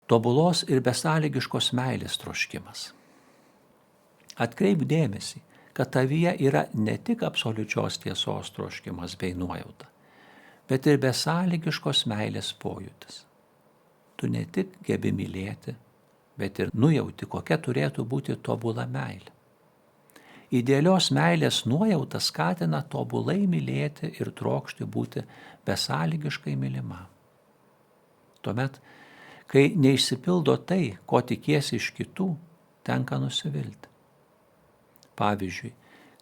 tobulos ir besąlygiškos meilės troškimas. Atkreip dėmesį, kad tavyje yra ne tik absoliučios tiesos troškimas bei nuojauta, bet ir besąlygiškos meilės pojūtis. Tu ne tik gebi mylėti, bet ir nujauti, kokia turėtų būti tobula meilė. Idealios meilės nuojauta skatina tobulai mylėti ir trokšti būti besąlygiškai mylimam. Tuomet, kai neišsipildo tai, ko tikiesi iš kitų, tenka nusivilti. Pavyzdžiui,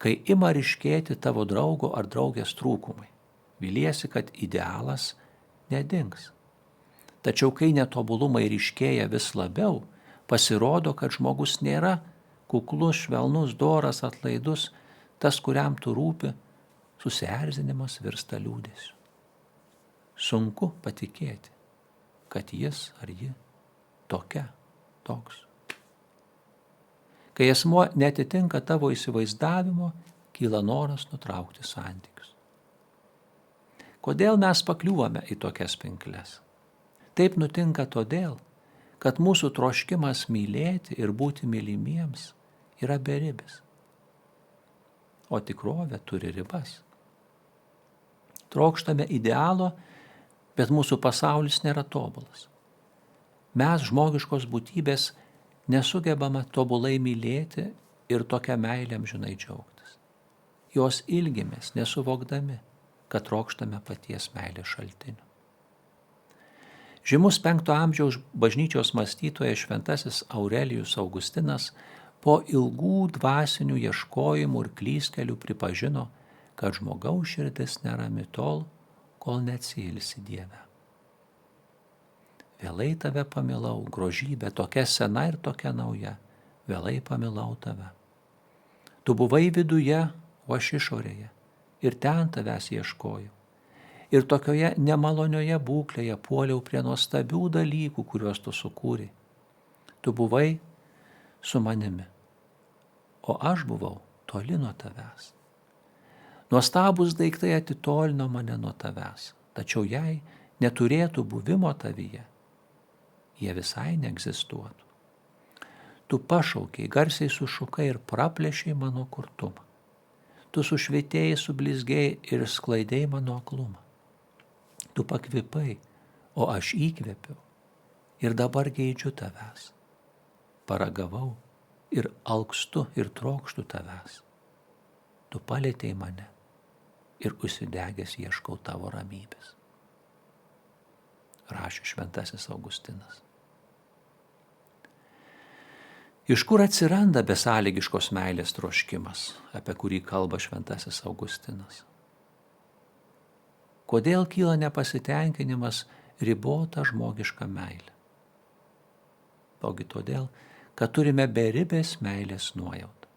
kai ima ryškėti tavo draugo ar draugės trūkumai, viliesi, kad idealas nedings. Tačiau kai netobulumai ryškėja vis labiau, pasirodo, kad žmogus nėra kuklus, švelnus, doras, atlaidus, tas, kuriam tu rūpi, susierzinimas virsta liūdesiu. Sunku patikėti, kad jis ar ji toks. Kai asmuo netitinka tavo įsivaizdavimo, kyla noras nutraukti santykius. Kodėl mes pakliūvame į tokias pinkles? Taip nutinka todėl, kad mūsų troškimas mylėti ir būti mylimiems yra beribis, o tikrovė turi ribas. Trokštame idealo, bet mūsų pasaulis nėra tobulas. Mes, žmogiškos būtybės, nesugebame tobulai mylėti ir tokią meilę amžinai džiaugtis. Jos ilgimės, nesuvokdami, kad trokštame paties meilės šaltinių. Žymus 5 amžiaus bažnyčios mąstytojas šventasis Aurelijus Augustinas po ilgų dvasinių ieškojimų ir klystkelių pripažino, kad žmogaus širdis nerami tol, kol neatsiilsi Dieve. Vėlai tave pamilau, grožybė tokia sena ir tokia nauja, vėlai pamilau tave. Tu buvai viduje, o aš išorėje, ir ten tavęs ieškojau. Ir tokioje nemalonioje būklėje puoliau prie nuostabių dalykų, kuriuos tu sukūrei. Tu buvai su manimi, o aš buvau toli nuo tavęs. Nuostabūs daiktai atitolino mane nuo tavęs, tačiau jei neturėtų buvimo tavyje, jie visai neegzistuotų. Tu pašaukiai, garsiai sušukai ir praplėšiai mano kurtumą. Tu sušvietėjai, sublizgėjai ir sklaidėjai mano aklumą. Tu pakvipai, o aš įkvėpiau ir dabar geidžiu tavęs. Paragavau ir alkstu ir trokštu tavęs. Tu palietei mane ir užsidegęs ieškau tavo ramybės. Rašė šventasis Augustinas. Iš kur atsiranda besąlygiškos meilės troškimas, apie kurį kalba šventasis Augustinas? Kodėl kyla nepasitenkinimas ribota žmogiška meilė? Ogi todėl, kad turime beribės meilės nuojautą.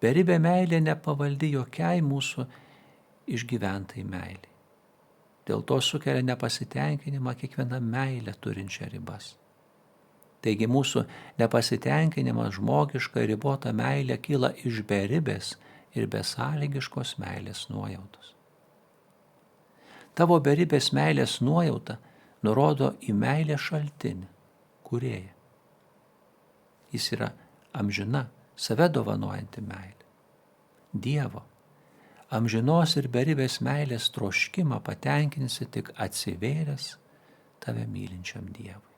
Beribė meilė nepavaldi jokiai mūsų išgyventai meiliai. Dėl to sukelia nepasitenkinimą kiekviena meilė turinčia ribas. Taigi mūsų nepasitenkinimas žmogiška ribota meilė kyla iš beribės ir besąlygiškos meilės nuojautos. Tavo beribės meilės nuojauta nurodo į meilės šaltinį, kūrėją. Jis yra amžina, save dovanojanti meilė. Dievo, amžinos ir beribės meilės troškimą patenkinsi tik atsivėręs tave mylinčiam Dievui.